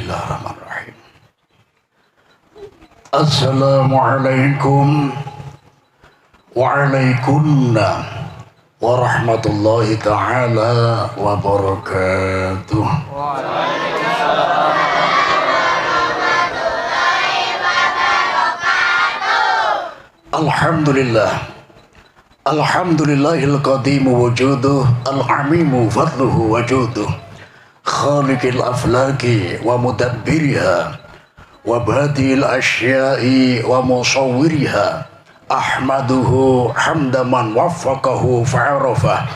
Bismillahirrahmanirrahim. Assalamualaikum waalaikumsalam warahmatullahi ta'ala wabarakatuh. Alhamdulillah. Alhamdulillahil qadimu wujuduh, al-amimu fadluhu wajuduh, khaliqil aflaki wa mudabbiriha wa badil asya'i wa musawwiriha. Ahmaduhu hamda man waffaqahu fa'arafah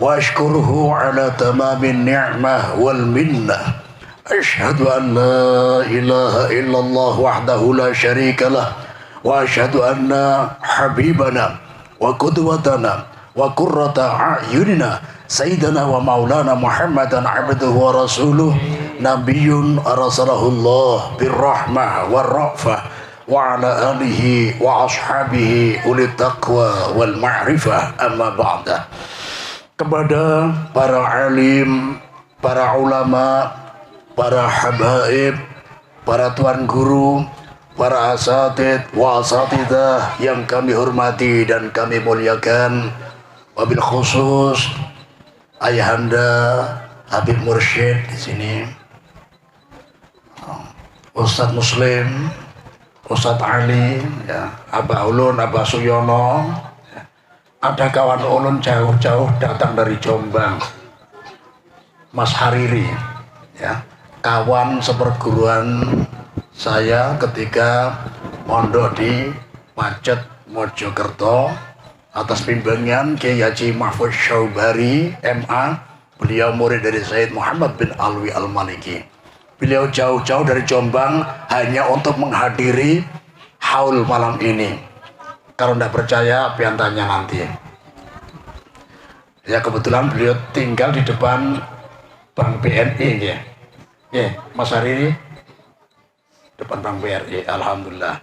wa ashkuruhu ala tamamin ni'mah wal minnah. Ashhadu an la ilaha illallah wahdahu la syarika lah wa ashhadu anna habibana wa qudwatana wa qurrata a'yunina sayyidana wa maulana Muhammadan abduhu wa rasuluh nabiyyun arsalahullah birrahmah warra'fah wa ala alihi wa ashabihi ulit taqwa wal ma'rifah. Amma ba'da. Kepada para alim, para ulama, para habaib, para tuan guru, para asatid wa asatidah yang kami hormati dan kami muliakan, wabil khusus ayahanda Habib Mursyid di sini, Ustadz Muslim, Ustadz Ali, ya, Abah Ulun, Abah Suyono, ya. Ada kawan ulun jauh-jauh datang dari Jombang, Mas Hariri, ya, kawan seperguruan saya ketika mondok di Pacet Mojokerto atas bimbingan Kiai Haji Mahfuz Syaubari MA. Beliau murid dari Sayyid Muhammad bin Alwi Al-Maliki. Beliau jauh-jauh dari Jombang hanya untuk menghadiri haul malam ini. Kalau tidak percaya, pian tanya nanti. Ya, kebetulan beliau tinggal di depan Bank BNI, ya. Ya, Mas Hariri depan Bank BRI, alhamdulillah.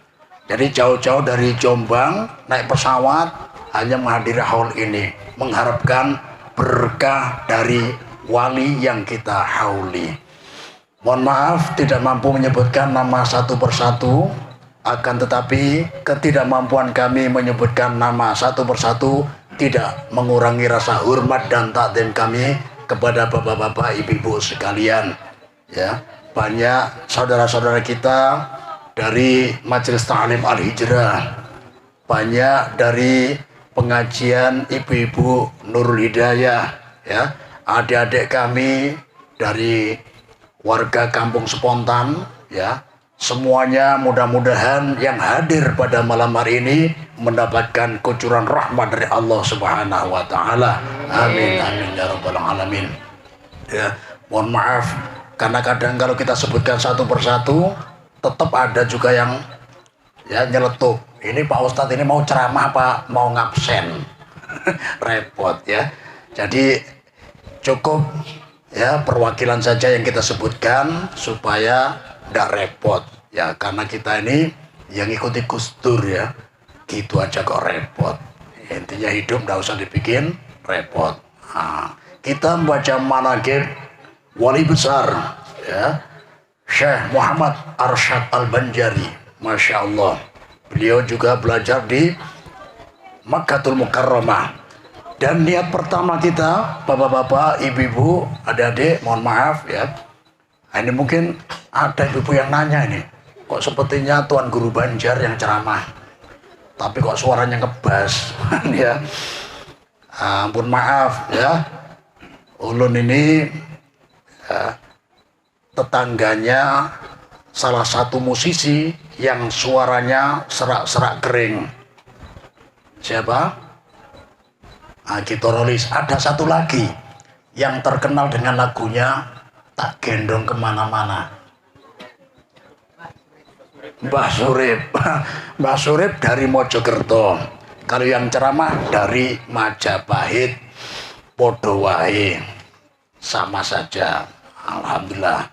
Jadi jauh-jauh dari Jombang naik pesawat hanya menghadiri haul ini, mengharapkan berkah dari wali yang kita hauli. Mohon maaf tidak mampu menyebutkan nama satu persatu, akan tetapi ketidakmampuan kami menyebutkan nama satu persatu tidak mengurangi rasa hormat dan takdim kami kepada bapak-bapak, ibu-ibu sekalian. Ya, banyak saudara-saudara kita dari Majelis Ta'lim Al-Hijrah, banyak dari pengajian ibu-ibu Nurul Hidayah, ya, adik-adik kami dari warga Kampung Spontan, ya, semuanya mudah-mudahan yang hadir pada malam hari ini mendapatkan kucuran rahmat dari Allah Subhanahu wa taala. Amin amin ya rabbal alamin. Ya, mohon maaf karena kadang kalau kita sebutkan satu persatu tetap ada juga yang ya nyeletuk. Ini Pak Ustadz ini mau ceramah apa mau ngabsen? Repot, ya. Jadi cukup ya perwakilan saja yang kita sebutkan supaya tidak repot, ya, karena kita ini yang ikuti Gus Dur, ya, gitu aja kok repot. Intinya hidup tidak usah dibikin repot. Nah, kita membaca manaqib wali besar, ya, Syekh Muhammad Arsyad Al-Banjari, Masya Allah. Beliau juga belajar di Makkatul Mukarramah. Dan niat pertama kita, bapak-bapak, ibu-ibu, adik-adik, mohon maaf, ya. Ini mungkin ada ibu-ibu yang nanya ini, kok sepertinya Tuan Guru Banjar yang ceramah, tapi kok suaranya ngebas, ya. Ampun maaf, ya. Ulun ini ya, tetangganya salah satu musisi yang suaranya serak-serak kering. Siapa? Gitorolis. Ada satu lagi yang terkenal dengan lagunya Tak Gendong Kemana-Mana, Mbah Surip. Mbah Surip dari Mojokerto. Kalau yang ceramah dari Majapahit, podo wae, sama saja, alhamdulillah.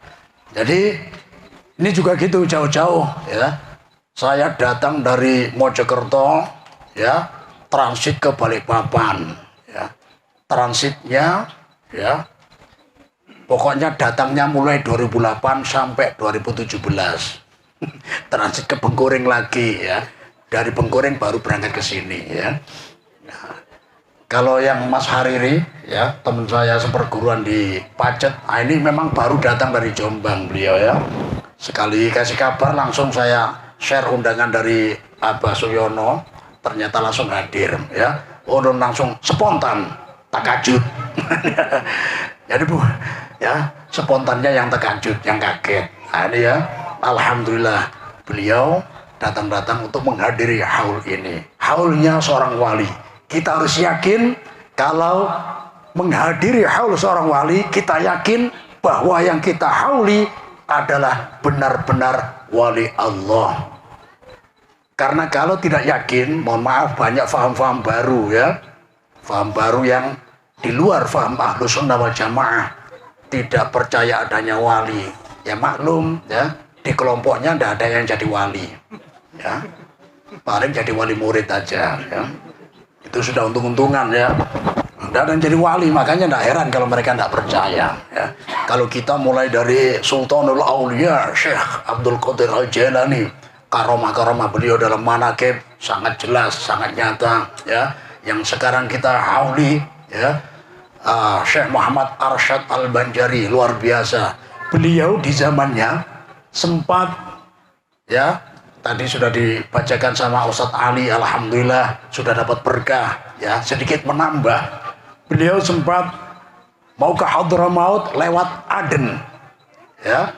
Jadi ini juga gitu, jauh-jauh, ya. Saya datang dari Mojokerto, ya, transit ke Balikpapan, ya. Transitnya, ya, Pokoknya datangnya mulai 2008 sampai 2017. Transit ke Bengkuring lagi ya. Dari Bengkuring baru berangkat ke sini ya. Nah, kalau yang Mas Hariri ya, teman saya seperguruan di Pacet, ini memang baru datang dari Jombang beliau ya. Sekali kasih kabar langsung saya share undangan dari Abah Suyono, ternyata langsung hadir ya. Langsung spontan, takajud. Jadi Bu, ya spontannya yang terkejut, yang kaget. Nah, ini ya, alhamdulillah beliau datang untuk menghadiri haul ini. Haulnya seorang wali. Kita harus yakin kalau menghadiri haul seorang wali, kita yakin bahwa yang kita hauli adalah benar-benar wali Allah. Karena kalau tidak yakin, mohon maaf, banyak faham-faham baru ya. Faham baru yang di luar faham Ahlus Sunnah wal Jamaah, tidak percaya adanya wali. Ya maklum ya, di kelompoknya tidak ada yang jadi wali ya, paling jadi wali murid aja ya. Itu sudah untung-untungan ya, tidak ada yang jadi wali. Makanya tidak heran kalau mereka tidak percaya ya. Kalau kita mulai dari Sultanul Aulia Syekh Abdul Qadir Al-Jailani, karomah-karomah beliau dalam manaqib sangat jelas, sangat nyata ya. Yang sekarang kita hauli ya, Syekh Muhammad Arsyad Al-Banjari, luar biasa. Beliau di zamannya sempat ya, tadi sudah dibacakan sama Ustadz Ali, alhamdulillah sudah dapat berkah ya, sedikit menambah. Beliau sempat mau ke Hadramaut lewat Aden ya.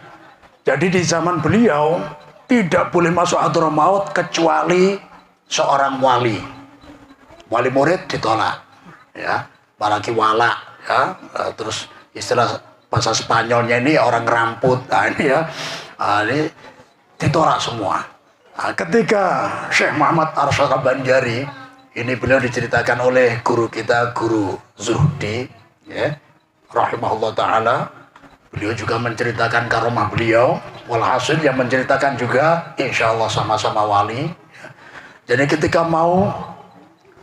Jadi di zaman beliau tidak boleh masuk Hadramaut kecuali seorang wali. Wali murid ditolak ya, apalagi wala ya. Terus istilah bahasa Spanyolnya ini orang ramput. Nah ini ya, ini ditolak semua. Nah, ketika Syekh Muhammad Arsyad Al-Banjari, ini beliau diceritakan oleh guru kita, Guru Zuhdi ya, rahimahullah ta'ala. Beliau juga menceritakan karomah beliau, walhasil yang menceritakan juga insya Allah sama-sama wali ya. Jadi ketika mau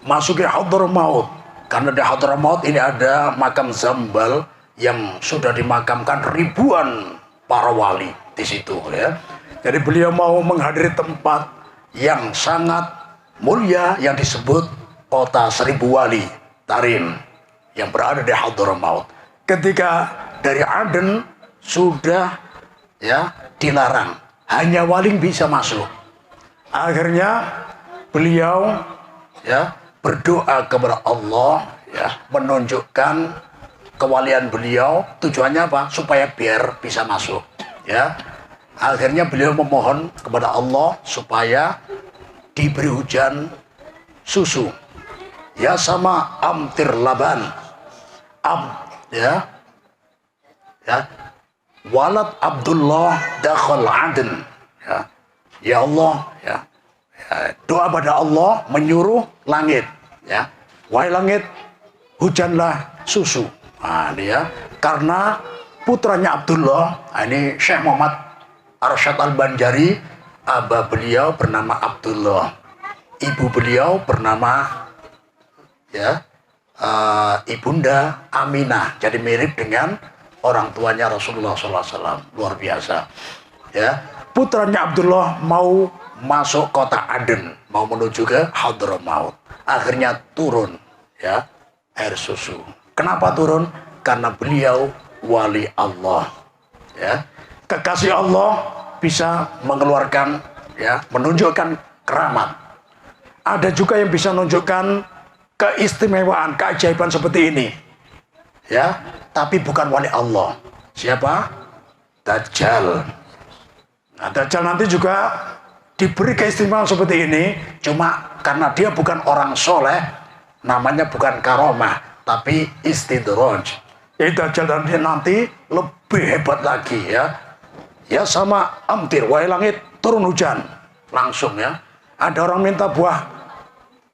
masuk ke Hadramaut, karena di Hadramaut ini ada makam Zambal yang sudah dimakamkan ribuan para wali di situ ya. Jadi beliau mau menghadiri tempat yang sangat mulia yang disebut kota seribu wali, Tarim, yang berada di Hadramaut. Ketika dari Aden sudah ya dilarang, hanya wali bisa masuk. Akhirnya beliau ya berdoa kepada Allah ya, menunjukkan kewalian beliau. Tujuannya apa? Supaya biar bisa masuk ya. Akhirnya beliau memohon kepada Allah supaya diberi hujan susu ya, sama amtir laban ya walad Abdullah dakhal Aden ya. Ya Allah ya, doa pada Allah menyuruh langit ya, wahai langit hujanlah susu. Nah, dia karena putranya Abdullah, ini Syekh Muhammad Arsyad Al-Banjari, abah beliau bernama Abdullah, ibu beliau bernama ya ibunda Aminah, jadi mirip dengan orang tuanya Rasulullah SAW. Luar biasa ya. Putranya Abdullah mau masuk kota Aden, mau menuju ke Hadramaut. Akhirnya turun ya air susu. Kenapa turun? Karena beliau wali Allah ya. Kekasih Allah bisa mengeluarkan ya, menunjukkan keramat. Ada juga yang bisa menunjukkan keistimewaan, keajaiban seperti ini ya, tapi bukan wali Allah. Siapa? Dajjal. Nah, Dajjal nanti juga diberi keistimewaan seperti ini, cuma karena dia bukan orang soleh, namanya bukan karomah, tapi istidraj. Jadi Dajjal nanti lebih hebat lagi ya. Ya sama amtir, wahai langit turun hujan langsung ya. Ada orang minta buah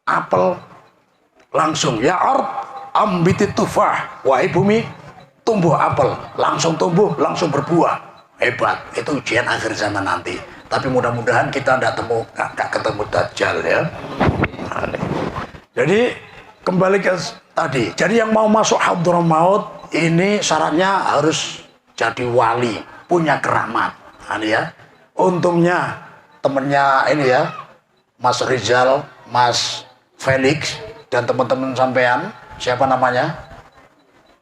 apel langsung ya, ard ambiti tufah, wahai bumi tumbuh apel, langsung tumbuh, langsung berbuah. Hebat, itu ujian akhir zaman nanti. Tapi mudah-mudahan kita tidak ketemu Dajjal ya. Jadi kembali ke tadi. Jadi yang mau masuk Hadramaut ini syaratnya harus jadi wali, punya keramat. Nah, ini ya. Untungnya temennya ini ya, Mas Rizal, Mas Felix, dan teman-teman sampean, siapa namanya?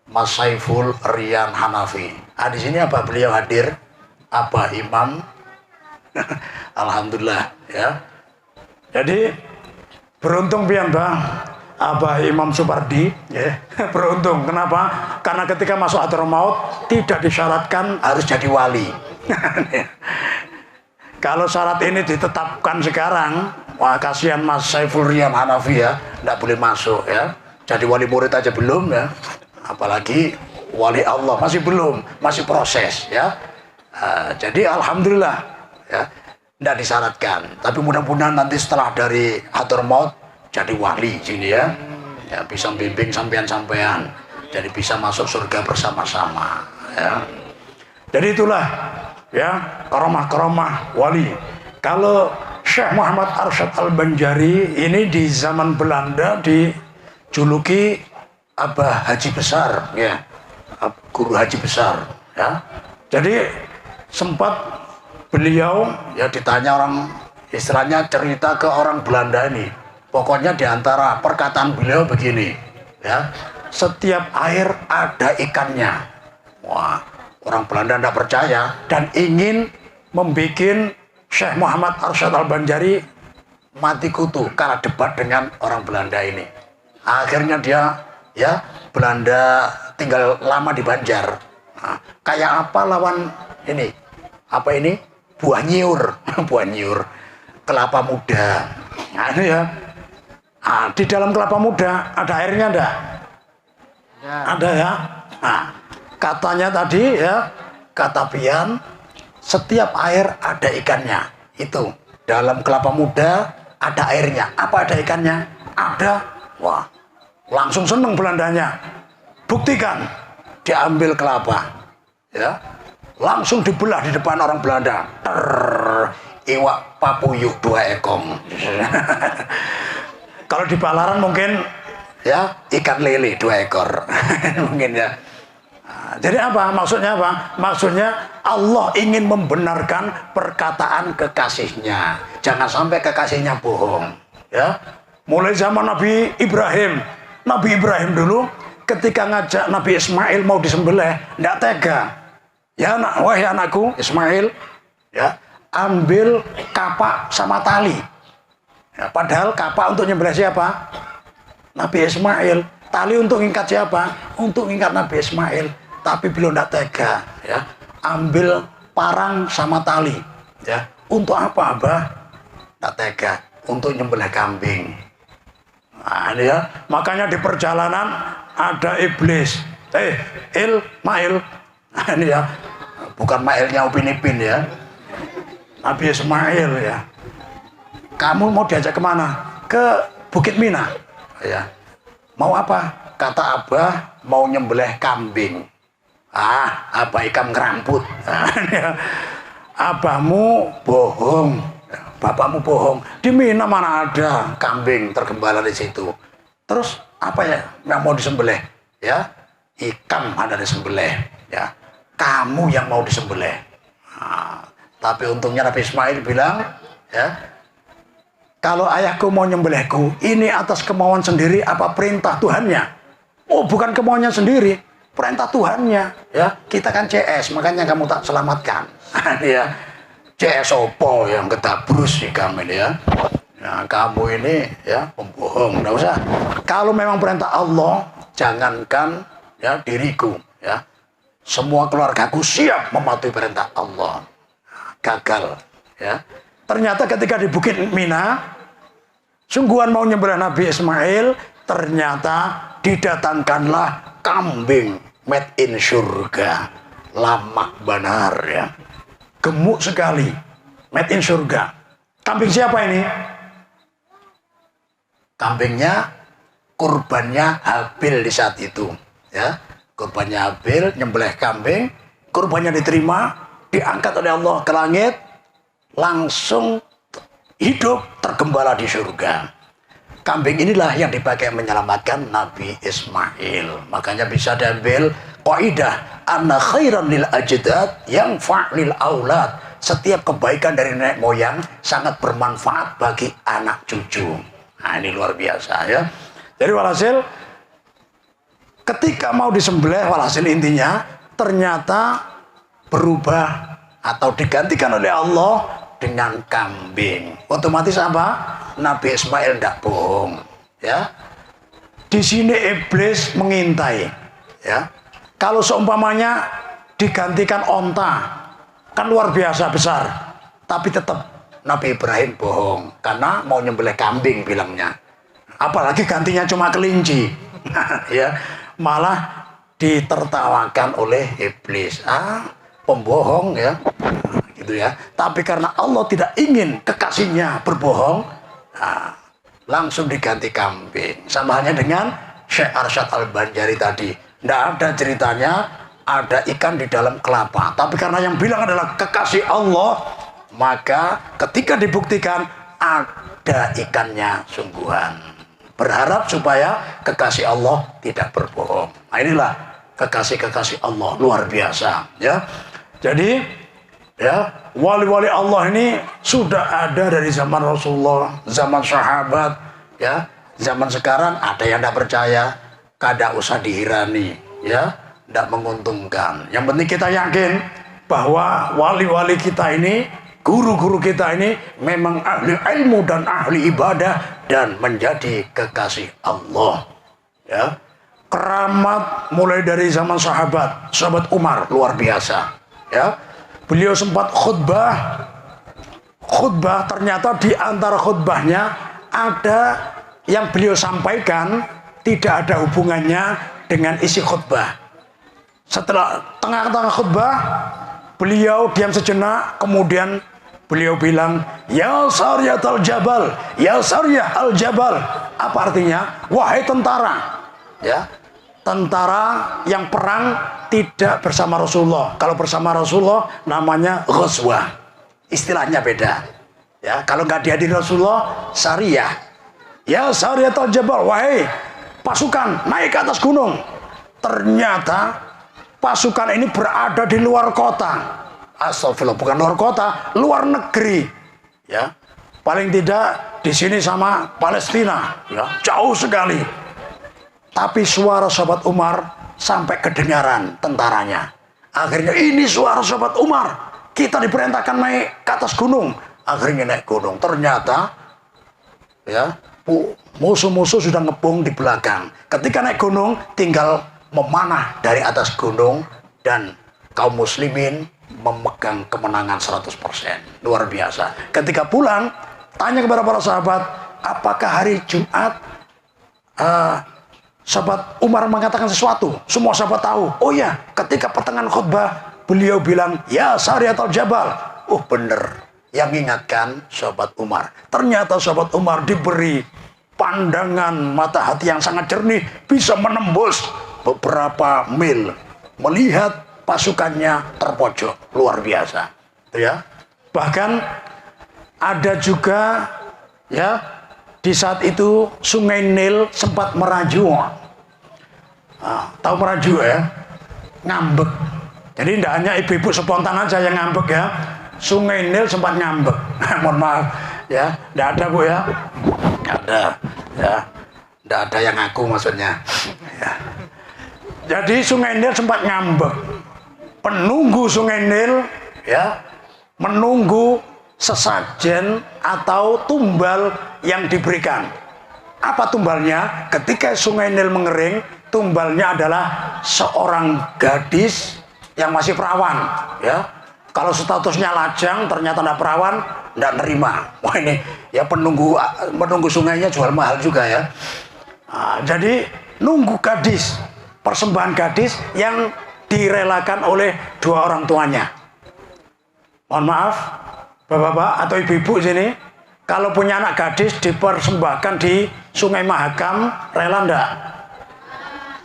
Mas Saiful Rian Hanafi. Ah, di sini apa beliau hadir? Abah Imam. Alhamdulillah ya. Jadi beruntung piyambak Abah Imam Supardi ya. Beruntung. Kenapa? Karena ketika masuk Hadrotul Maut tidak disyaratkan harus jadi wali. Kalau syarat ini ditetapkan sekarang, wah kasihan Mas Saiful Rian Hanafi ya, tidak boleh masuk ya. Jadi wali murid aja belum ya, apalagi wali Allah masih belum, masih proses ya. Jadi alhamdulillah ya, tidak disyaratkan. Tapi mudah-mudahan nanti setelah dari Hadrotul Maut jadi wali sini ya, ya bisa bimbing sampean-sampean, jadi bisa masuk surga bersama-sama ya. Jadi itulah ya karomah-karomah wali. Kalau Syekh Muhammad Arsyad Al-Banjari ini di zaman Belanda dijuluki Abah Haji Besar ya, guru haji besar ya. Jadi sempat beliau ya ditanya orang, istilahnya cerita ke orang Belanda ini, pokoknya diantara perkataan beliau begini ya, setiap air ada ikannya. Wah, orang Belanda tidak percaya dan ingin membuat Syekh Muhammad Arsyad Al-Banjari mati kutu karena debat dengan orang Belanda ini. Akhirnya dia ya, Belanda tinggal lama di Banjar. Nah, kayak apa lawan ini? Apa ini? Buah nyiur, buah nyiur, kelapa muda. Nah, ini ya. Nah, di dalam kelapa muda ada airnya enggak? Ya. Ada ya. Nah, katanya tadi ya, kata Pian, setiap air ada ikannya. Itu dalam kelapa muda ada airnya. Apa ada ikannya? Ada. Wah, langsung seneng Belandanya. Buktikan. Diambil kelapa ya, langsung dibelah di depan orang Belanda. Iwak papuyuh 2 ekong. Kalau di Palaran mungkin ya ikan lele 2 ekor. Mungkin ya. Jadi apa? Maksudnya apa? Maksudnya Allah ingin membenarkan perkataan kekasihnya. Jangan sampai kekasihnya bohong. Ya. Mulai zaman Nabi Ibrahim. Nabi Ibrahim dulu ketika ngajak Nabi Ismail mau disembelih, tidak tega. Ya anak, wahai anakku Ismail, ya ambil kapak sama tali. Ya, padahal kapak untuk nyembelih siapa? Nabi Ismail. Tali untuk ngikat siapa? Untuk ngikat Nabi Ismail. Tapi beliau tidak tega. Ya, ambil parang sama tali. Ya, untuk apa, Abah? Tidak tega. Untuk nyembelih kambing. Nah, ini ya. Makanya di perjalanan ada iblis. Mail. Nah, ini ya. Bukan Mailnya Upin Ipin ya. Nabi Ismail ya. Kamu mau diajak kemana? Ke Bukit Mina. Ya. Mau apa? Kata Abah mau nyembelih kambing. Abah ikam ngeramput. Nah, ya. Abahmu bohong. Bapakmu bohong. Di Mina mana ada kambing tergembala di situ. Terus apa ya yang mau disembelih? Ya, ikam ada disembelih. Ya, kamu yang mau disembelih. Nah, tapi untungnya Nabi Ismail bilang, ya, kalau ayahku mau nyembelihku, ini atas kemauan sendiri apa perintah Tuhannya? Oh, bukan kemauannya sendiri, perintah Tuhannya. Ya, kita kan CS, makanya kamu tak selamatkan. Ya. CS opo yang ketabrus sih kamu ini ya. Nah, kamu ini ya pembohong, enggak usah. Kalau memang perintah Allah, jangankan ya diriku ya. Semua keluargaku siap mematuhi perintah Allah. Gagal ya. Ternyata ketika di Bukit Mina, sungguhan mau nyembelih Nabi Ismail, ternyata didatangkanlah kambing made in surga. Lama benar ya. Gemuk sekali, made in surga. Kambing siapa ini? Kambingnya kurbannya Habil di saat itu. Ya, kurbannya Habil, nyembelih kambing, kurbannya diterima, diangkat oleh Allah ke langit, langsung hidup tergembala di surga. Kambing inilah yang dipakai menyelamatkan Nabi Ismail. Makanya bisa diambil Qaidah anna khairan lil ajdad yang fa'lil aulad. Setiap kebaikan dari nenek moyang sangat bermanfaat bagi anak cucu. Nah, ini luar biasa ya. Jadi walhasil ketika mau disembelih, walhasil intinya ternyata berubah atau digantikan oleh Allah dengan kambing. Otomatis apa? Nabi Ismail tidak bohong ya. Di sini iblis mengintai ya. Kalau seumpamanya digantikan onta kan luar biasa besar, tapi tetap Nabi Ibrahim bohong karena mau nyembelih kambing bilangnya, apalagi gantinya cuma kelinci. Ya, malah ditertawakan oleh iblis. Pembohong ya, gitu ya. Tapi karena Allah tidak ingin kekasihnya berbohong, langsung diganti kambing. Sama halnya dengan Syekh Arsyad Al-Banjari tadi, tidak ada ceritanya ada ikan di dalam kelapa, tapi karena yang bilang adalah kekasih Allah, maka ketika dibuktikan ada ikannya sungguhan. Berharap supaya kekasih Allah tidak berbohong. Nah, inilah kekasih-kekasih Allah luar biasa ya. Jadi ya, wali-wali Allah ini sudah ada dari zaman Rasulullah, zaman sahabat ya. Zaman sekarang ada yang tidak percaya, kada usah dihirani ya. Tidak menguntungkan. Yang penting kita yakin bahwa wali-wali kita ini, guru-guru kita ini memang ahli ilmu dan ahli ibadah dan menjadi kekasih Allah. Ya, keramat mulai dari zaman sahabat Umar luar biasa. Ya, beliau sempat khutbah ternyata di antara khutbahnya ada yang beliau sampaikan tidak ada hubungannya dengan isi khutbah. Setelah tengah-tengah khutbah, beliau diam sejenak, kemudian beliau bilang, "Ya Sariyah al-Jabal, ya Sariyah al-Jabal." Apa artinya? Wahai tentara, ya, tentara yang perang tidak bersama Rasulullah. Kalau bersama Rasulullah namanya ghazwah. Istilahnya beda. Ya, kalau nggak dihadiri Rasulullah, Sariyah. Ya Sariyah al-Jabal, wahai pasukan naik ke atas gunung. Ternyata pasukan ini berada di luar kota. Astagfirullah, bukan luar kota, luar negeri. Ya, paling tidak di sini sama Palestina, ya, jauh sekali. Tapi suara sahabat Umar sampai kedengaran tentaranya. Akhirnya ini suara sahabat Umar. Kita diperintahkan naik ke atas gunung. Akhirnya naik gunung. Ternyata, ya, musuh-musuh sudah ngepung di belakang. Ketika naik gunung, tinggal memanah dari atas gunung dan kaum muslimin memegang kemenangan 100%. Luar biasa. Ketika pulang, tanya kepada para sahabat, apakah hari Jumat sahabat Umar mengatakan sesuatu? Semua sahabat tahu. Oh ya, ketika pertengahan khutbah beliau bilang, ya Sariyah al-Jabal. Oh bener, yang ingatkan sahabat Umar. Ternyata sahabat Umar diberi pandangan mata hati yang sangat jernih, bisa menembus beberapa mil melihat pasukannya terpojok. Luar biasa ya. Bahkan ada juga ya, di saat itu Sungai Nil sempat meraju. Tahu meraju ya? Ngambek. Jadi tidak hanya ibu-ibu spontan aja yang ngambek ya. Sungai Nil sempat ngambek. Mohon maaf ya, tidak ada Bu ya. Tidak ada ya. Tidak ada yang ngaku maksudnya ya. Jadi Sungai Nil sempat ngambek. Penunggu Sungai Nil ya, menunggu sesajen atau tumbal yang diberikan. Apa tumbalnya? Ketika Sungai Nil mengering, tumbalnya adalah seorang gadis yang masih perawan ya. Kalau statusnya lajang ternyata tidak perawan, tidak nerima. Wah ini ya, penunggu sungainya jual mahal juga ya. Jadi nunggu gadis, persembahan gadis yang direlakan oleh dua orang tuanya. Mohon maaf, bapak-bapak atau ibu-ibu sini, kalau punya anak gadis dipersembahkan di Sungai Mahakam, rela ndak?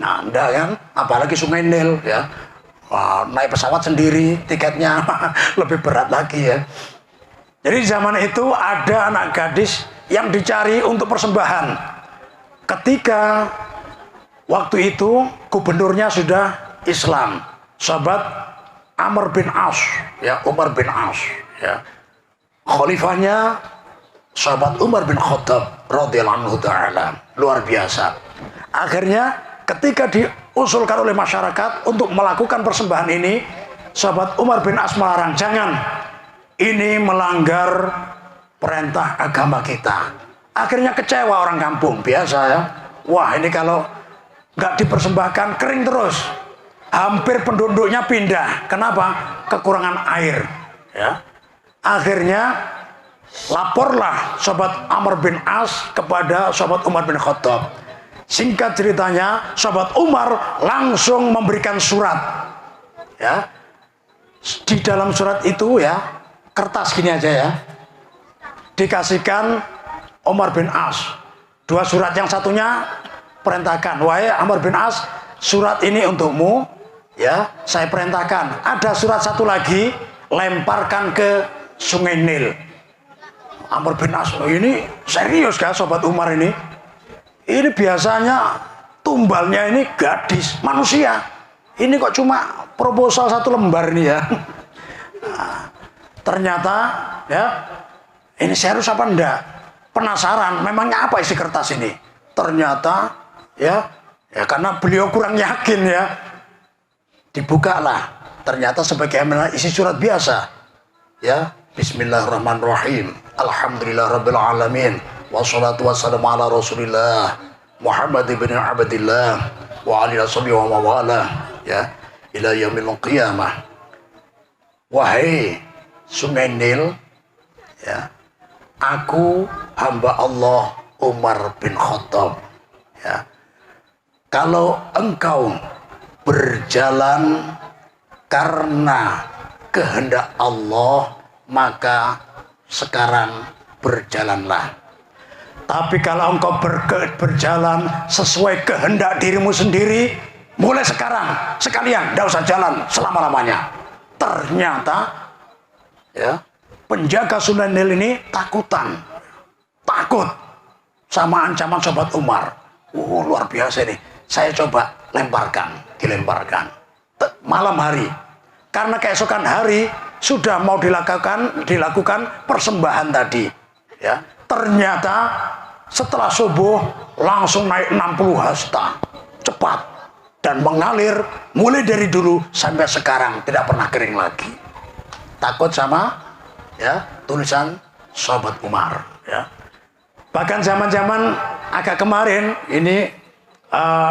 Nah, ndak kan? Apalagi Sungai Nil ya. Naik pesawat sendiri, tiketnya lebih berat lagi ya. Jadi zaman itu ada anak gadis yang dicari untuk persembahan. Ketika waktu itu gubernurnya sudah Islam, sahabat Amr bin As, ya, Umar bin As, ya. Khalifahnya sahabat Umar bin Khattab radhiyallahu anhu ta'ala, luar biasa. Akhirnya ketika diusulkan oleh masyarakat untuk melakukan persembahan ini, sahabat Umar bin As melarang, jangan, ini melanggar perintah agama kita. Akhirnya kecewa orang kampung, biasa ya. Wah, ini kalau nggak dipersembahkan kering terus. Hampir penduduknya pindah. Kenapa? Kekurangan air. Ya. Akhirnya laporlah sahabat Amr bin As kepada sahabat Umar bin Khattab. Singkat ceritanya, sahabat Umar langsung memberikan surat. Ya. Di dalam surat itu ya, kertas gini aja ya, dikasihkan Umar bin As. Dua surat, yang satunya perintahkan, wahai Amr bin As, surat ini untukmu, ya, saya perintahkan. Ada surat satu lagi, lemparkan ke Sungai Nil. Amr bin As, oh, ini serius kan sobat Umar ini? Ini biasanya tumbalnya ini gadis, manusia. Ini kok cuma proposal satu lembar nih ya. Nah, ternyata ya, ini serius apa enggak? Penasaran, memangnya apa isi kertas ini? Ternyata ya karena beliau kurang yakin ya, dibukalah. Ternyata sebagaimana isi surat biasa. Ya, Bismillahirrahmanirrahim. Alhamdulillahirabbil alamin. Wassalatu wassalamu ala Rasulillah Muhammad ibn Abdillah wa alihi wa mawala, ya, ila yaumil qiyamah. Wahai Sungai Nil, ya, aku hamba Allah Umar bin Khattab, ya, kalau engkau berjalan karena kehendak Allah, maka sekarang berjalanlah. Tapi kalau engkau berjalan sesuai kehendak dirimu sendiri, mulai sekarang sekalian tidak usah jalan selama-lamanya. Ternyata ya, penjaga Sungai Nil ini takut sama ancaman sobat Umar. Luar biasa ini. Saya coba dilemparkan malam hari, karena keesokan hari sudah mau dilakukan persembahan tadi, ya. Ternyata setelah subuh langsung naik 60 hasta, cepat, dan mengalir mulai dari dulu sampai sekarang, tidak pernah kering lagi. Takut sama ya tulisan sahabat Umar, ya. Bahkan zaman-zaman agak kemarin ini,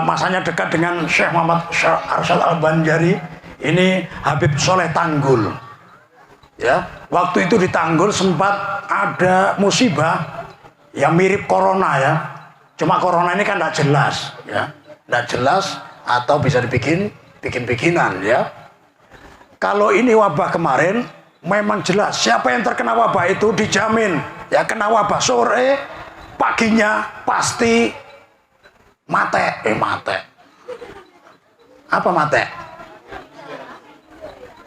masanya dekat dengan Syekh Muhammad Arsyad Al-Banjari, ini Habib Soleh Tanggul, ya. Waktu itu di Tanggul sempat ada musibah yang mirip corona ya. Cuma corona ini kan tidak jelas ya, tidak jelas atau bisa bikin-bikinan ya. Kalau ini wabah kemarin memang jelas siapa yang terkena wabah itu dijamin ya kena wabah sore, paginya pasti mate. Apa mate?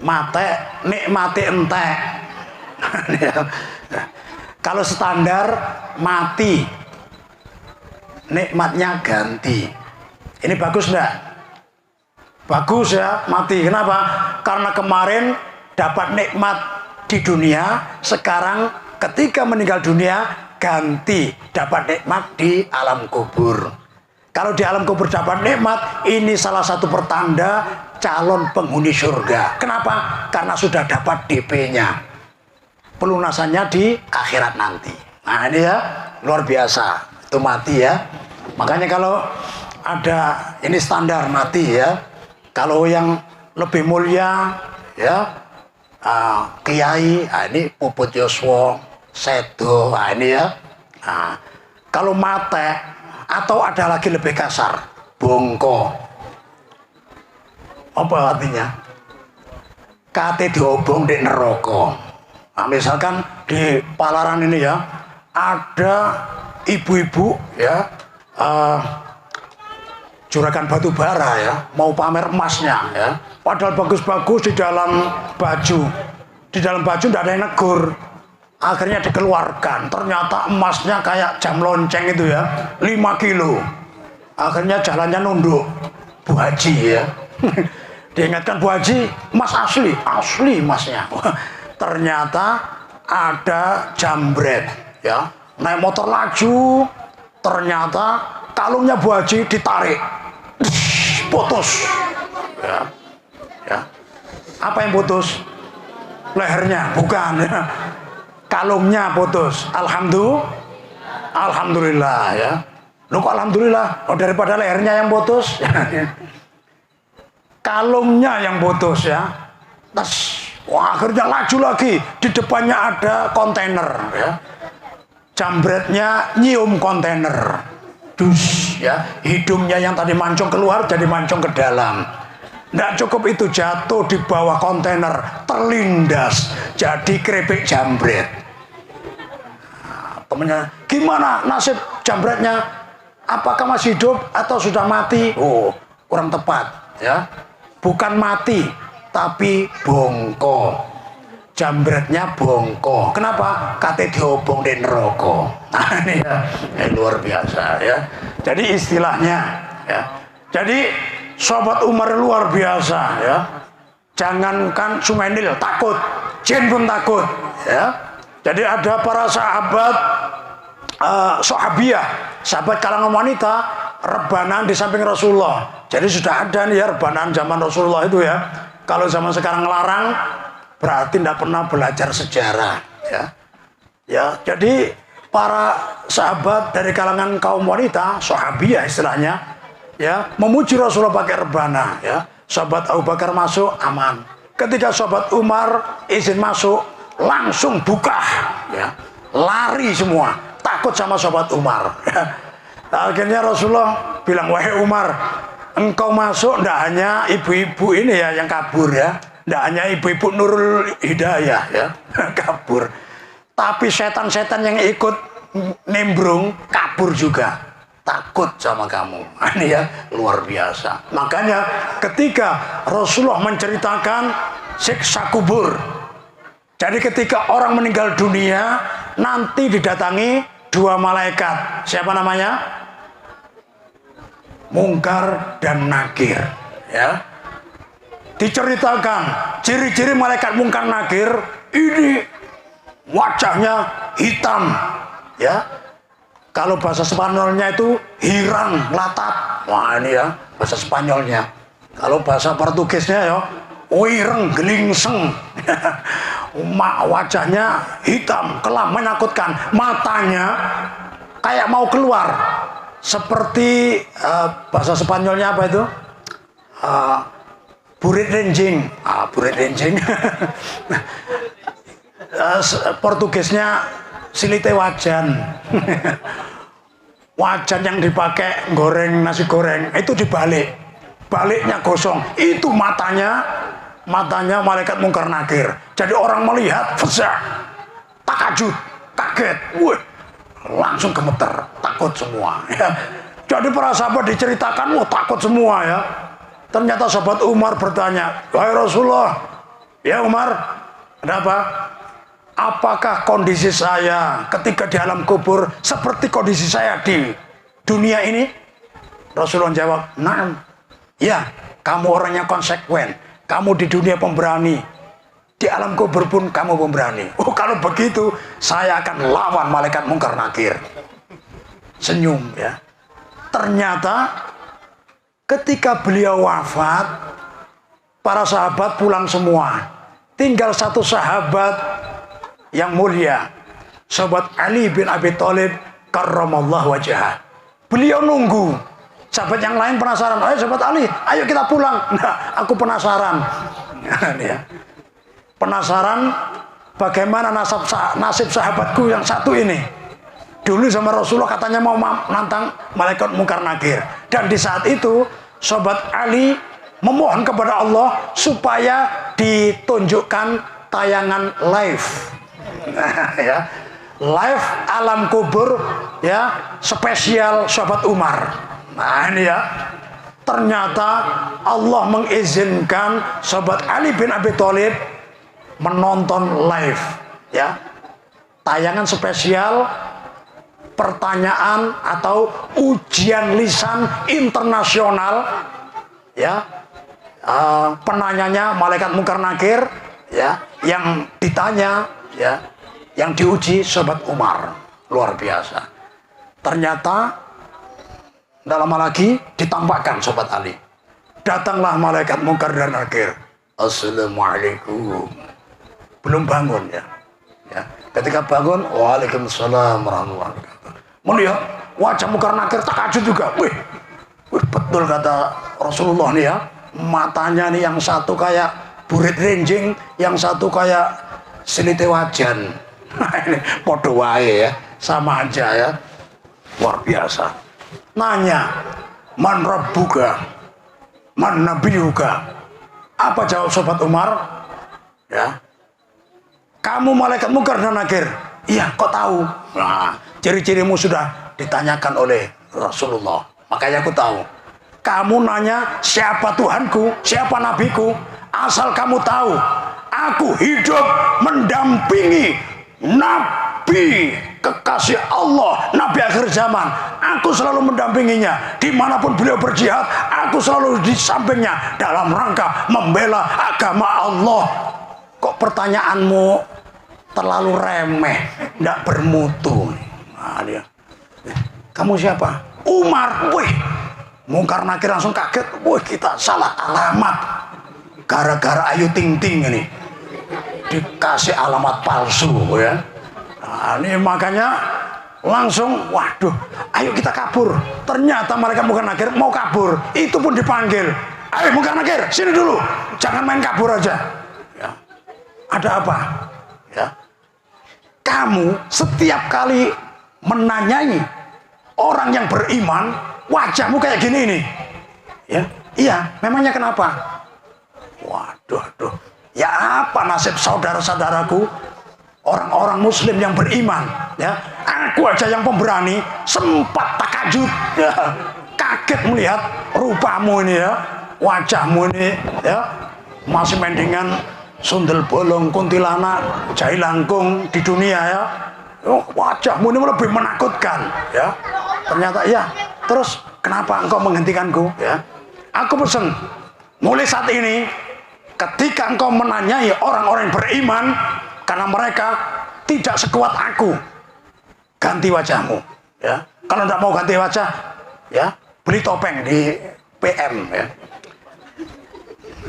Mate nikmati entek. Kalau standar mati, nikmatnya ganti. Ini bagus enggak? Bagus ya, mati. Kenapa? Karena kemarin dapat nikmat di dunia, sekarang ketika meninggal dunia ganti dapat nikmat di alam kubur. Kalau di alam kubur dapat nikmat, ini salah satu pertanda calon penghuni surga. Kenapa? Karena sudah dapat DP-nya. Pelunasannya di akhirat nanti. Nah ini ya, luar biasa. Itu mati ya. Makanya kalau ada, ini standar mati ya. Kalau yang lebih mulia ya, kiai, ini Puput Yoswo, Sedo, ini ya. Kalau mate, atau ada lagi lebih kasar, bongko. Apa artinya? Kate diobong di neraka. Nah, misalkan di Palaran ini ya, ada ibu-ibu ya, juragan batu bara ya, mau pamer emasnya ya, padahal bagus-bagus di dalam baju tidak ada yang negur. Akhirnya dikeluarkan, ternyata emasnya kayak jam lonceng itu ya, 5 kilo. Akhirnya jalannya nunduk, Bu Haji ya. Diingatkan, Bu Haji, emas asli emasnya. Ternyata ada jambret, ya. Naik motor laju, ternyata kalungnya Bu Haji ditarik, putus, ya. Apa yang putus? Lehernya, bukan, ya. Kalungnya putus. Alhamdulillah, ya. Lu kok alhamdulillah? Oh, daripada lehernya yang putus, kalungnya yang putus, ya. Wah, akhirnya laju lagi. Di depannya ada kontainer, ya. Jambretnya nyium kontainer, dus, ya. Hidungnya yang tadi mancung keluar jadi mancung ke dalam. Nggak cukup itu, jatuh di bawah kontainer, terlindas jadi keripik jambret. Nah, temennya, gimana nasib jambretnya? Apakah masih hidup atau sudah mati? Oh, kurang tepat, ya. Bukan mati, tapi bongko. Jambretnya bongko. Kenapa? Kate diobong di neraka. Nah, ini ya, luar biasa, ya. Jadi istilahnya, ya. Jadi Sobat Umar luar biasa, ya. Jangankan Sumenil takut, jin pun takut, ya. Jadi ada para sahabat sahabiah, sahabat kalangan wanita rebanan di samping Rasulullah. Jadi sudah ada nih, ya, rebanan zaman Rasulullah itu, ya. Kalau zaman sekarang larang, berarti tidak pernah belajar sejarah, ya. Ya, jadi para sahabat dari kalangan kaum wanita, sahabiah istilahnya, ya, memuji Rasulullah pakai rebana, ya. Sahabat Abu Bakar masuk aman. Ketika sahabat Umar izin masuk, langsung buka, ya. Lari semua, takut sama sahabat Umar. Akhirnya Rasulullah bilang, wahai Umar, engkau masuk tidak hanya ibu-ibu ini, ya, yang kabur, ya. Tidak hanya ibu-ibu Nurul Hidayah, ya, kabur. Tapi setan-setan yang ikut nimbrung kabur juga. Takut sama kamu. Ini, ya, luar biasa. Makanya ketika Rasulullah menceritakan siksa kubur, jadi ketika orang meninggal dunia nanti didatangi dua malaikat. Siapa namanya? Mungkar dan Nakir, ya. Diceritakan ciri-ciri malaikat Mungkar Nakir ini, wajahnya hitam, ya. Kalau bahasa Spanyolnya itu hirang, latat. Wah, ini, ya, bahasa Spanyolnya. Kalau bahasa Portugisnya, ya, wireng, gelingseng. Wajahnya hitam, kelam, menakutkan. Matanya kayak mau keluar. Seperti bahasa Spanyolnya apa itu? Burit renjing. Burit renjing. Portugisnya silite wajan. Wajan yang dipakai goreng nasi goreng itu dibalik, baliknya gosong. Itu matanya malaikat Mungkar Nakir. Jadi orang melihat fasah, takajud, kaget, wih, langsung gemeter, takut semua, ya. Jadi para sahabat diceritakan, wah, takut semua, ya. Ternyata sahabat Umar bertanya, wahai Rasulullah, ya Umar, ada apa? Apakah kondisi saya ketika di alam kubur seperti kondisi saya di dunia ini? Rasulullah jawab, "Na'am." Ya, kamu orangnya konsekuen. Kamu di dunia pemberani. Di alam kubur pun kamu pemberani. Oh, kalau begitu saya akan lawan malaikat Mungkar Nakir. Senyum, ya. Ternyata ketika beliau wafat, para sahabat pulang semua. Tinggal satu sahabat yang mulia, sahabat Ali bin Abi Thalib karramallahu wajhah. Beliau nunggu. Sahabat yang lain penasaran, ayo sahabat Ali, ayo kita pulang. Nah, aku penasaran. Ya. Penasaran bagaimana nasib sahabatku yang satu ini. Dulu sama Rasulullah katanya mau nantang malaikat Mungkar Nakir. Dan di saat itu sahabat Ali memohon kepada Allah supaya ditunjukkan tayangan live. Ya, live alam kubur, ya, spesial sahabat Umar. Nah, ini, ya, ternyata Allah mengizinkan sahabat Ali bin Abi Thalib menonton live, ya, tayangan spesial pertanyaan atau ujian lisan internasional, ya, penanyanya malaikat mungkar nakir, ya, yang ditanya, ya, yang diuji sahabat Umar. Luar biasa. Ternyata tidak lama lagi ditampakkan sahabat Ali. Datanglah malaikat mungkar dan nakir. Assalamualaikum. Belum bangun, ya. Ya. Ketika bangun, waalaikumsalam warahmatullahi wabarakatuh. Melihat wajah mungkar nakir takjub juga. Wih, betul kata Rasulullah nih, ya. Matanya nih yang satu kayak burit renjing, yang satu kayak selite wajan. Ini podo wae, ya, sama aja, ya. Luar biasa. Nanya, man rabbuka, man nabiyuka. Apa jawab sahabat Umar? Ya, kamu malaikat mungkar dan nakir. Iya, kok tahu? Nah, ciri-cirimu sudah ditanyakan oleh Rasulullah. Makanya aku tahu. Kamu nanya siapa Tuhanku, siapa nabiku. Asal kamu tahu, aku hidup mendampingi Nabi kekasih Allah, Nabi akhir zaman. Aku selalu mendampinginya dimanapun beliau berjihad. Aku selalu di sampingnya dalam rangka membela agama Allah. Kok pertanyaanmu terlalu remeh, tidak bermutu? Nah, dia, kamu siapa? Umar. Wih, mungkar nakir langsung kaget. Wih, kita salah alamat. Gara-gara Ayu Ting Ting ini dikasih alamat palsu, ya. Nah, ini makanya langsung, waduh, ayo kita kabur. Ternyata malaikat mungkar nakir mau kabur, itu pun dipanggil. Ayo mungkar nakir, sini dulu, jangan main kabur aja. Ya. Ada apa? Ya. Kamu setiap kali menanyai orang yang beriman, wajahmu kayak gini nih. Ya, iya, memangnya kenapa? Waduh, ya apa nasib saudara-saudaraku, orang-orang muslim yang beriman, ya. Aku aja yang pemberani sempat takjub, ya, kaget melihat rupamu ini, ya, wajahmu ini, ya, masih mendingan sundel bolong, kuntilanak, jahe langkung di dunia, ya. Wajahmu ini lebih menakutkan, ya. Ternyata, ya. Terus kenapa engkau menghentikanku, ya? Aku pesan, mulai saat ini, ketika engkau menanyai orang-orang yang beriman, karena mereka tidak sekuat aku, ganti wajahmu, ya. Kalau tidak mau ganti wajah, ya, beli topeng di PM, ya.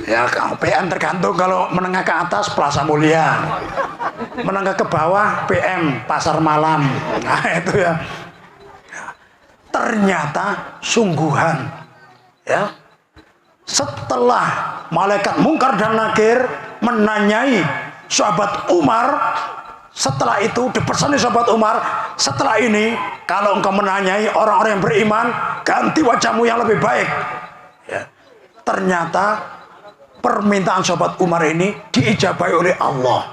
Ya, PM tergantung, kalau menengah ke atas Plaza Mulia, menengah ke bawah PM Pasar Malam. Nah, itu, ya. Ternyata sungguhan, ya. Setelah malaikat mungkar dan nakir menanyai sahabat Umar, setelah itu dipesani sahabat Umar, setelah ini kalau engkau menanyai orang-orang yang beriman, ganti wajahmu yang lebih baik, ya. Ternyata permintaan sahabat Umar ini diijabahi oleh Allah.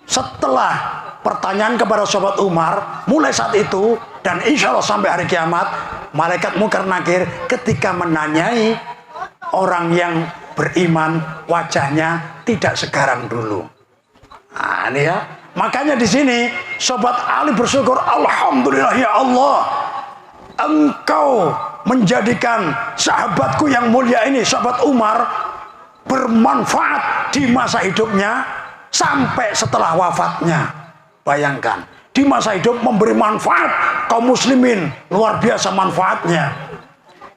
Setelah pertanyaan kepada sahabat Umar, mulai saat itu dan insya Allah sampai hari kiamat, malaikat mungkar nakir ketika menanyai orang yang beriman, wajahnya tidak segarang dulu. Nah, ini, ya. Makanya di sini sobat Ali bersyukur, alhamdulillah ya Allah, engkau menjadikan sahabatku yang mulia ini, sahabat Umar, bermanfaat di masa hidupnya sampai setelah wafatnya. Bayangkan, di masa hidup memberi manfaat kaum muslimin, luar biasa manfaatnya.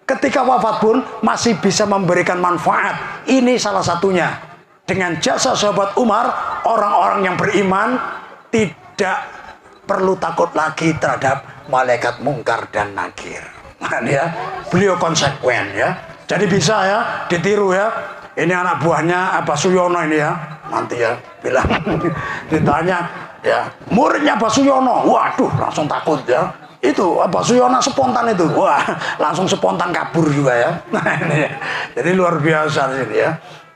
Ketika wafat pun masih bisa memberikan manfaat. Ini salah satunya. Dengan jasa sahabat Umar, orang-orang yang beriman tidak perlu takut lagi terhadap malaikat mungkar dan nakir. Nah, ya, beliau konsekuen, ya. Jadi bisa, ya, ditiru, ya. Ini anak buahnya Abah Suyono ini, ya. Nanti, ya, bilang ditanya, ya, muridnya Abah Suyono. Waduh, langsung takut, ya. Itu Abah Suyono spontan itu, wah, langsung spontan kabur juga, ya. Nah, ini, ya. Jadi luar biasa ini, ya.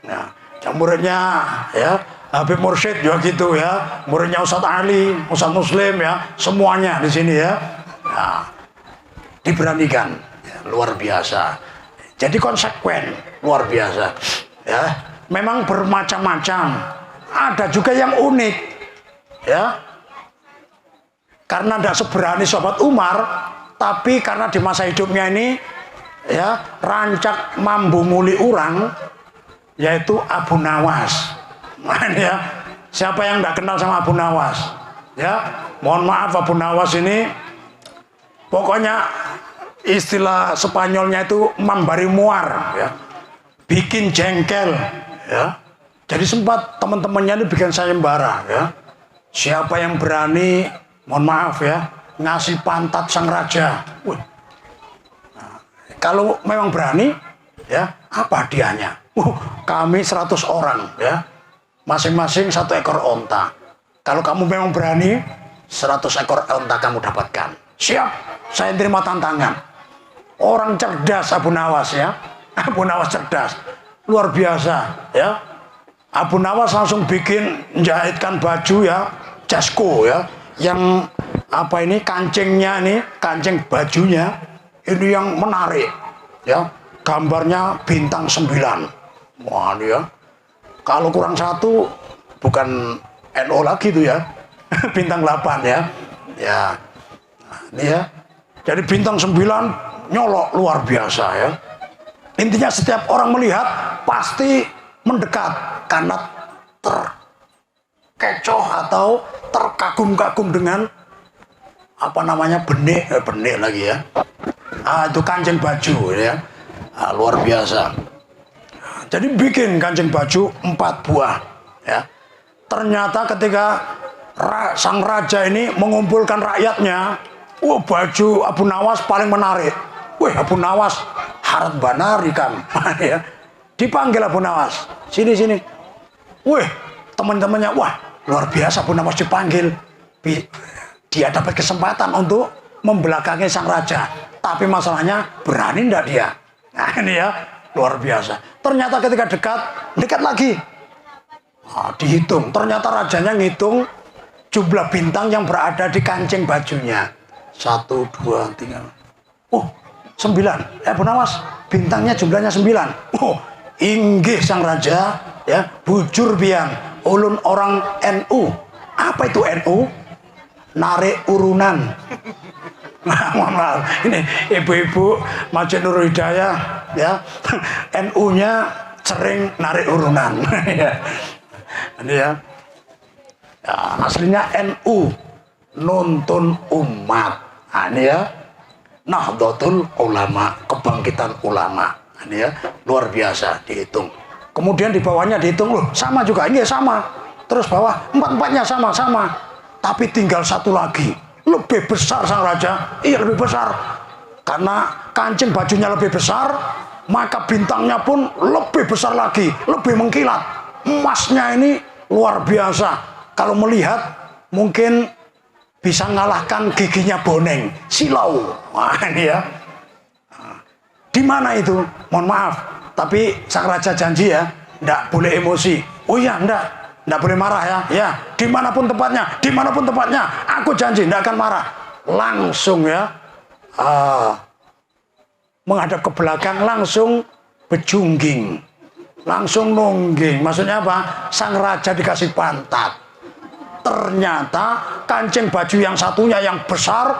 Nah, yang muridnya, ya, Habib Mursyid juga gitu, ya. Muridnya Ustadz Ali, Ustadz Muslim, ya, semuanya di sini, ya. Nah, diberanikan, ya, luar biasa. Jadi konsekuen, luar biasa, ya. Memang bermacam-macam, ada juga yang unik, ya. Karena tidak seberani sahabat Umar, tapi karena di masa hidupnya ini, ya, rancak mambu muli urang, yaitu Abu Nawas. Nah, ini ya, siapa yang tidak kenal sama Abu Nawas? Ya, mohon maaf, Abu Nawas ini pokoknya istilah Spanyolnya itu membari muar, ya, bikin jengkel, ya. Jadi sempat teman-temannya ini bikin sayembara, ya. Siapa yang berani, mohon maaf ya, ngasih pantat sang raja. Wih. Nah, kalau memang berani, ya, apa hadiahnya? Kami 100 orang, ya, masing-masing 1 ekor onta. Kalau kamu memang berani, 100 ekor onta kamu dapatkan. Siap, saya terima tantangan. Orang cerdas Abu Nawas, ya. Abu Nawas cerdas, luar biasa, ya. Abu Nawas langsung bikin jahitkan baju, ya, jasko, ya, yang apa ini kancingnya ini, kancing bajunya ini yang menarik, ya. Gambarnya bintang 9. Wah, ini ya. Kalau kurang 1 bukan NO lagi tuh, ya. Bintang 8, ya. Ya. Nah, ini ya. Jadi bintang 9 nyolok luar biasa, ya. Intinya setiap orang melihat pasti mendekat karena terkecoh atau terkagum-kagum dengan apa namanya benik lagi, ya. Itu kancing baju, ya. Luar biasa. Jadi bikin kancing baju 4 buah, ya. Ternyata ketika sang raja ini mengumpulkan rakyatnya, baju Abu Nawas paling menarik. Wih, Abu Nawas harat banari kan. Ya. Dipanggil Abu Nawas, sini. Wih, teman-temannya, wah, luar biasa Abu Nawas dipanggil. Dia dapat kesempatan untuk membelakangi sang raja. Tapi masalahnya berani enggak dia? Nah, ini ya, luar biasa. Ternyata ketika dekat lagi. Nah, dihitung. Ternyata rajanya ngitung jumlah bintang yang berada di kancing bajunya. 1, 2, 3. 9. Abu Nawas, bintangnya jumlahnya 9. Inggih sang raja, ya, bujur pian, ulun orang NU. Apa itu NU? Narik urunan. Nah, mohon maaf, ini ibu-ibu Masjid Nurul Hidayah, ya, NU-nya sering narik urunan. Ini ya. Ya, aslinya NU, nuntun umat. Nah, ini ya, Nahdlatul Ulama, kebangkitan ulama. Nah, ini ya, luar biasa dihitung. Kemudian di bawahnya dihitung, loh, sama juga, ini sama. Terus bawah, 4-4-nya sama. Tapi tinggal 1 lagi. Lebih besar sang raja, iya lebih besar. Karena kancing bajunya lebih besar, maka bintangnya pun lebih besar lagi, lebih mengkilat. Emasnya ini luar biasa. Kalau melihat mungkin bisa ngalahkan giginya Boneng, silau. Wah, ini ya. Di mana itu? Mohon maaf, tapi sang raja janji, ya, ndak boleh emosi. Oh iya, ndak boleh marah, ya. Ya, dimanapun tempatnya, aku janji ndak akan marah. Langsung, ya, menghadap ke belakang, langsung bejungging, langsung nungging. Maksudnya apa? Sang raja dikasih pantat. Ternyata kancing baju yang satunya yang besar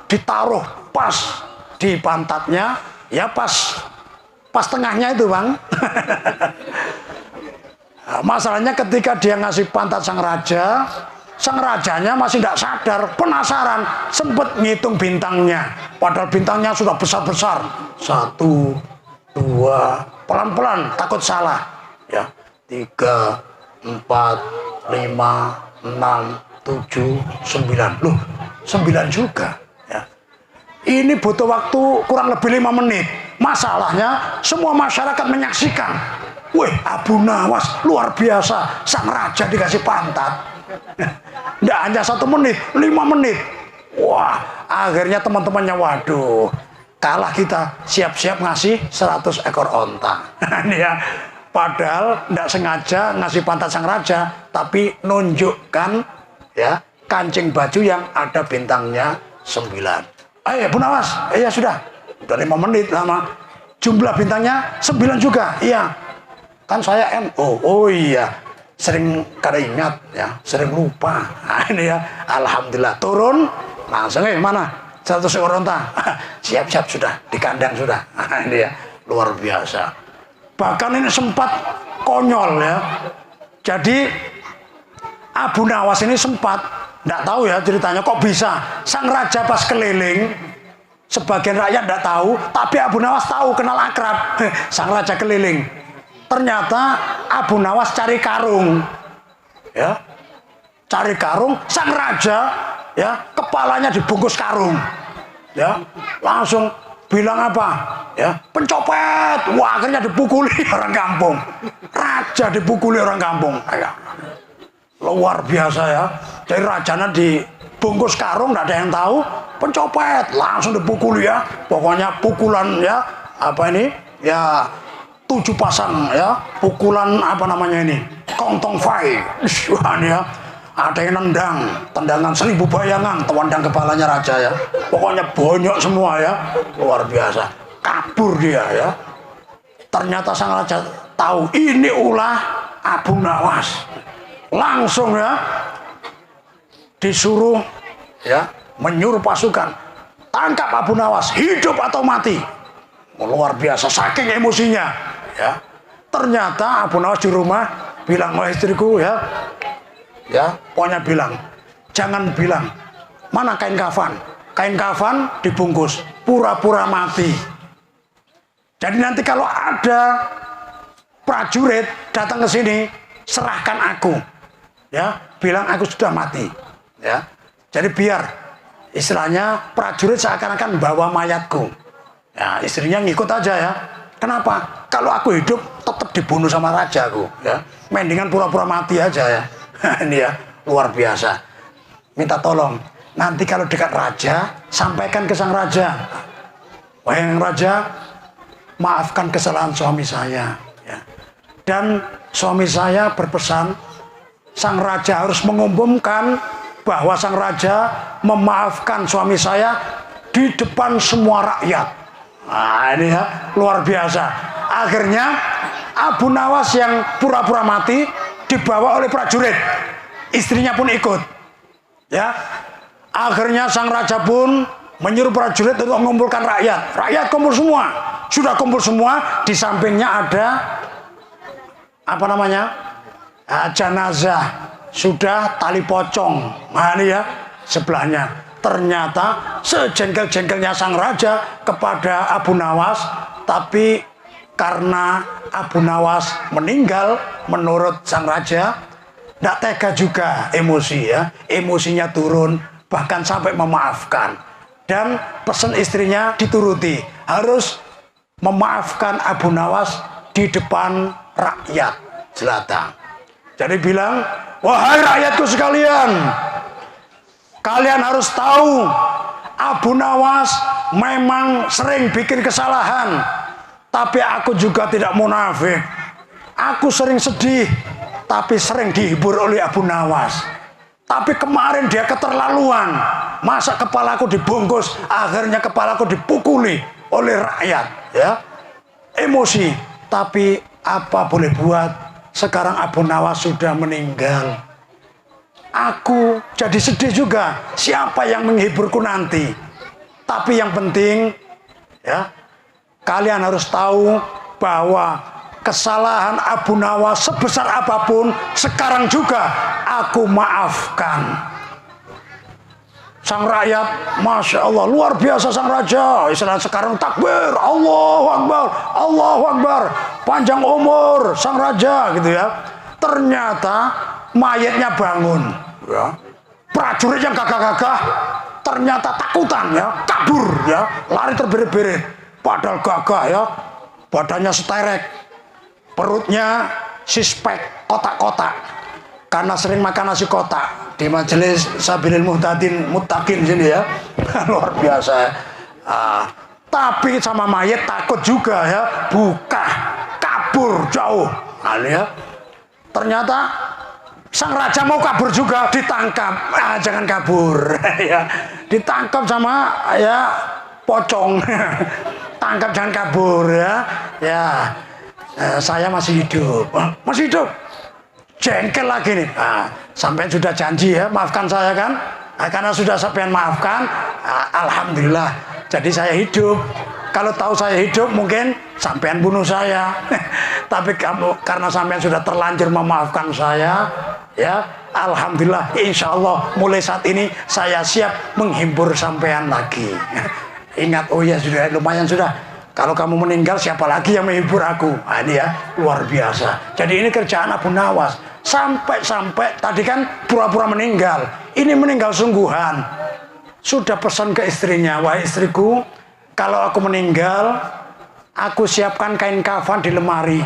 ditaruh pas di pantatnya, ya, pas tengahnya itu, Bang. Masalahnya ketika dia ngasih pantat sang rajanya masih tidak sadar, penasaran, sempat ngitung bintangnya. Padahal bintangnya sudah besar-besar. 1, 2, pelan-pelan, takut salah. Ya, 3, 4, 5, 6, 7, 9. Loh, 9 juga. Ya. Ini butuh waktu kurang lebih 5 menit. Masalahnya semua masyarakat menyaksikan. Wih, Abu Nawas luar biasa, sang raja dikasih pantat. Nggak hanya 1 menit, 5 menit. Wah, akhirnya teman-temannya, waduh, kalah kita, siap-siap ngasih 100 ekor onta. Ini ya, padahal nggak sengaja ngasih pantat sang raja, tapi nunjukkan, ya, kancing baju yang ada bintangnya 9. Ayo Abu Nawas, iya sudah 5 menit lama. Jumlah bintangnya 9 juga, iya. Kan saya NU, oh iya, sering kada ingat, ya, sering lupa. Nah, ini ya, alhamdulillah turun langsung, mana 100 ekor onta. Siap-siap sudah di kandang sudah. Nah, ini ya, luar biasa. Bahkan ini sempat konyol ya. Jadi Abu Nawas ini sempat, tidak tahu ya ceritanya kok bisa sang raja pas keliling, sebagian rakyat tidak tahu, tapi Abu Nawas tahu, kenal akrab. Sang raja keliling, ternyata Abu Nawas cari karung, ya, cari karung, sang raja, ya, kepalanya dibungkus karung, ya, langsung bilang apa, ya, pencopet. Wah, akhirnya dipukuli orang kampung, raja dipukuli orang kampung, ya. Luar biasa ya. Jadi rajanya dibungkus karung, tidak ada yang tahu, pencopet langsung dipukuli ya. Pokoknya pukulan ya, apa ini ya, 7 pasang ya, pukulan apa namanya ini, kontong fai. Wah, ya, ada yang nendang, tendangan 1000 bayangan, tendang kepalanya raja ya. Pokoknya bonyok semua ya, luar biasa. Kabur dia ya. Ternyata sang raja tahu ini ulah Abu Nawas. Langsung ya disuruh ya menyuruh pasukan, tangkap Abu Nawas, hidup atau mati. Luar biasa saking emosinya ya. Ternyata Abu Nawas di rumah bilang sama istriku ya, pokoknya bilang, jangan bilang mana kain kafan dibungkus, pura-pura mati. Jadi nanti kalau ada prajurit datang ke sini, serahkan aku. Ya, bilang aku sudah mati. Ya. Jadi biar istilahnya prajurit seakan-akan bawa mayatku. Ya, istrinya ngikut aja ya. Kenapa? Kalau aku hidup tetap dibunuh sama rajaku, ya. Mendingan pura-pura mati aja ya. Ini ya, luar biasa. Minta tolong, nanti kalau dekat raja, sampaikan ke sang raja. Wahai raja, maafkan kesalahan suami saya, ya. Dan suami saya berpesan, sang raja harus mengumumkan bahwa sang raja memaafkan suami saya di depan semua rakyat. Nah, ini ya, luar biasa. Akhirnya Abu Nawas yang pura-pura mati dibawa oleh prajurit. Istrinya pun ikut. Ya. Akhirnya sang raja pun menyuruh prajurit untuk mengumpulkan rakyat. Rakyat kumpul semua. Sudah kumpul semua, di sampingnya ada apa namanya? Jenazah, sudah tali pocong. Nah, ini ya sebelahnya. Ternyata sejengkel-jengkelnya sang raja kepada Abu Nawas, tapi karena Abu Nawas meninggal menurut sang raja, tidak tega juga, emosi ya, emosinya turun, bahkan sampai memaafkan. Dan pesan istrinya dituruti, harus memaafkan Abu Nawas di depan rakyat jelata. Jadi bilang, wahai rakyatku sekalian, kalian harus tahu Abu Nawas memang sering bikin kesalahan, tapi aku juga tidak munafik. Aku sering sedih, tapi sering dihibur oleh Abu Nawas. Tapi kemarin dia keterlaluan, masa kepalaku dibungkus, akhirnya kepalaku dipukuli oleh rakyat, ya, emosi. Tapi apa boleh buat? Sekarang Abu Nawas sudah meninggal. Aku jadi sedih juga. Siapa yang menghiburku nanti? Tapi yang penting, ya, kalian harus tahu bahwa kesalahan Abu Nawas sebesar apapun, sekarang juga aku maafkan. Sang rakyat, Masya Allah, luar biasa sang raja. Istilah sekarang takbir, Allahu Akbar, Allahu Akbar, panjang umur sang raja, gitu ya. Ternyata mayatnya bangun, ya. Prajurit yang gagah-gagah ternyata takutan, ya, kabur, ya, lari terberit-berit. Padahal gagah, ya, badannya seterek, perutnya sispek, kotak-kotak, karena sering makan nasi kotak di majelis Sabilil Muttaqin sini ya. Luar biasa. Tapi sama mayat takut juga ya, buka, kabur jauh. Nah, ya. Ternyata sang raja mau kabur juga, ditangkap. Jangan kabur. Ya. Ditangkap sama ya pocong. Tangkap, jangan kabur ya. Ya. Saya masih hidup. Masih hidup. Jengkel lagi nih. Sampai sudah janji ya, maafkan saya kan. Karena sudah sampean maafkan, alhamdulillah. Jadi saya hidup. Kalau tahu saya hidup mungkin sampean bunuh saya. Tapi kamu karena sampean sudah terlanjur memaafkan saya, ya alhamdulillah, insya Allah mulai saat ini saya siap menghibur sampean lagi. Ingat, oh ya sudah lumayan sudah. Kalau kamu meninggal siapa lagi yang menghibur aku? Nah, ini ya luar biasa. Jadi ini kerjaan Abu Nawas. Sampai tadi kan pura-pura meninggal. Ini meninggal sungguhan. Sudah pesan ke istrinya, wahai istriku, kalau aku meninggal, aku siapkan kain kafan di lemari.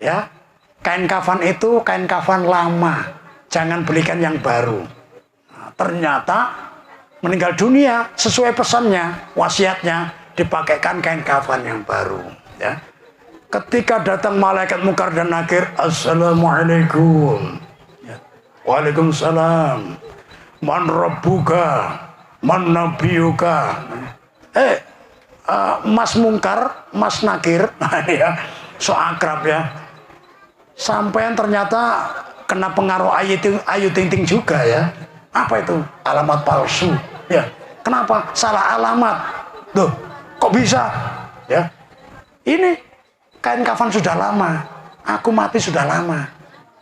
Ya, kain kafan itu kain kafan lama. Jangan belikan yang baru. Nah, ternyata meninggal dunia sesuai pesannya, wasiatnya, dipakaikan kain kafan yang baru. Ya. Ketika datang malaikat Munkar dan Nakir, assalamualaikum. Ya. Waalaikumsalam. Man rabbuka, man nabiyuka. Mas Munkar, Mas Nakir, ya, so akrab ya. Sampai ternyata kena pengaruh Ayu Ting Ting juga ya. Apa itu? Alamat palsu. Ya. Kenapa? Salah alamat. Loh, kok bisa? Ya. Ini kain kafan sudah lama. Aku mati sudah lama.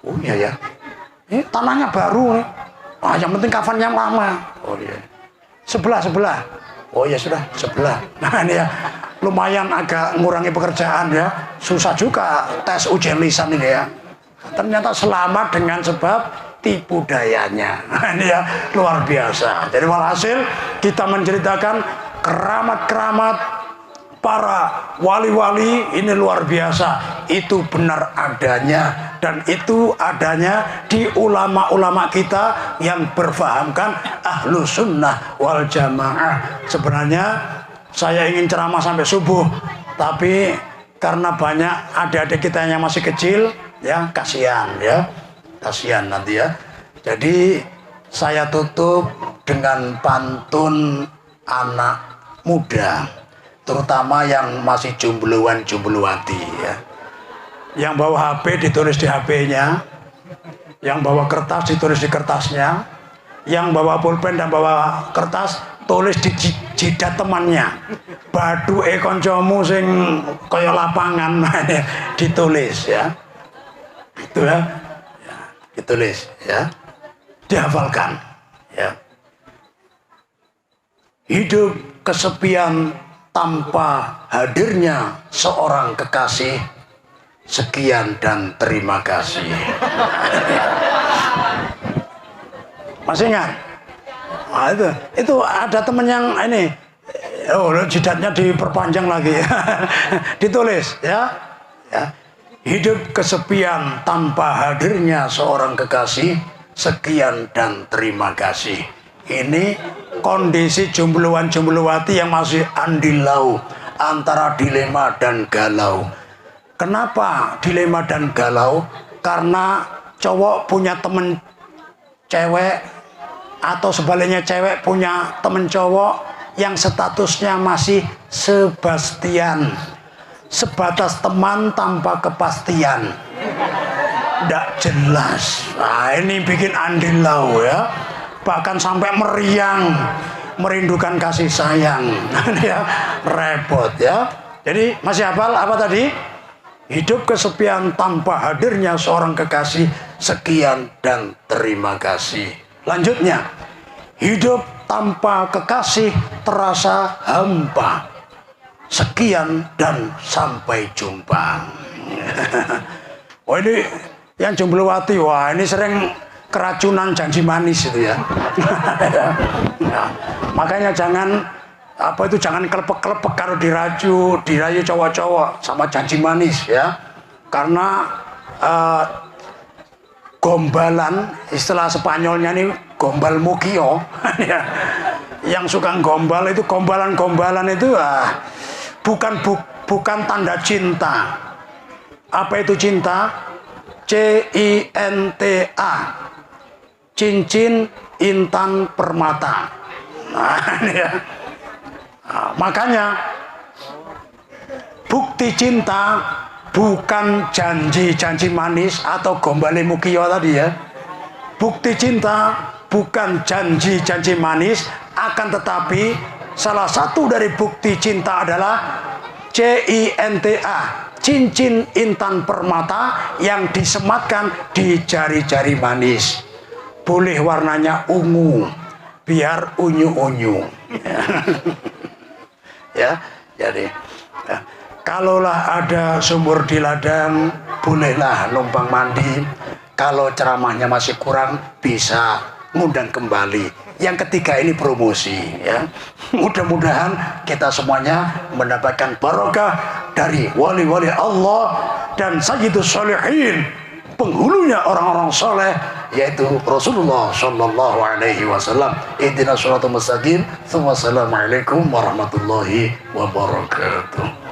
Oh iya ya. Ini tanahnya baru nih. Wah, yang penting kafan yang lama. Oh iya. Sebelah. Oh ya sudah, sebelah. Nah ini ya, lumayan agak ngurangi pekerjaan ya. Susah juga tes ujian lisan ini ya. Ternyata selamat dengan sebab tipu dayanya. Nah ini ya, luar biasa. Jadi walhasil kita menceritakan keramat-keramat para wali-wali ini luar biasa. Itu benar adanya. Dan itu adanya di ulama-ulama kita yang berfahamkan ahlu sunnah wal jamaah. Sebenarnya saya ingin ceramah sampai subuh, tapi karena banyak adik-adik kita yang masih kecil, ya kasihan ya, kasihan nanti ya. Jadi saya tutup dengan pantun anak muda, terutama yang masih jombloan-jomblowati ya. Yang bawa HP ditulis di HP-nya, yang bawa kertas ditulis di kertasnya, yang bawa pulpen dan bawa kertas tulis di jidat temannya. Baduke koncomu sing kaya lapangan ditulis ya. Itu ya. Ya, ditulis ya. Dihafalkan ya. Hidup kesepian tanpa hadirnya seorang kekasih. Sekian dan terima kasih. Masih ingat? Nah, itu ada temen yang ini, oh jidatnya diperpanjang lagi, ditulis ya. Hidup kesepian tanpa hadirnya seorang kekasih. Sekian dan terima kasih. Ini kondisi jombloan-jomblowati yang masih andilau antara dilema dan galau. Kenapa dilema dan galau? Karena cowok punya temen cewek atau sebaliknya cewek punya temen cowok yang statusnya masih sebastian, sebatas teman tanpa kepastian, tidak jelas. Nah ini bikin andilau ya, bahkan sampai meriang, merindukan kasih sayang. Ya, repot ya. Jadi masih hafal apa tadi? Hidup kesepian tanpa hadirnya seorang kekasih. Sekian dan terima kasih. Lanjutnya, hidup tanpa kekasih terasa hampa. Sekian dan sampai jumpa. Oh ini yang jomblowati, wah ini sering keracunan janji manis itu ya. Nah, makanya jangan jangan kelepek-kelepek kalau dirayu cowok-cowok sama janji manis ya. Karena gombalan, istilah Spanyolnya ini gombal mukio ya. Yang suka gombal itu, gombalan itu bukan tanda cinta. Apa itu cinta? CINTA, cincin intan permata. Nah ini ya. Nah, makanya bukti cinta bukan janji-janji manis atau gombale mukio tadi ya. Bukti cinta bukan janji-janji manis, akan tetapi salah satu dari bukti cinta adalah CINTA, cincin intan permata yang disematkan di jari-jari manis. Boleh warnanya ungu, biar unyu-unyu. Ya, jadi ya. Kalaulah ada sumur di ladang, bolehlah numpang mandi. Kalau ceramahnya masih kurang, bisa ngundang kembali. Yang ketiga ini promosi, ya. Mudah-mudahan kita semuanya mendapatkan barokah dari wali-wali Allah dan sayyidus sholihin, penghulunya orang-orang soleh, yaitu Rasulullah Shallallahu Alaihi Wasallam. Ihdinas shiratal mustaqim. Wassalamualaikum warahmatullahi wabarakatuh.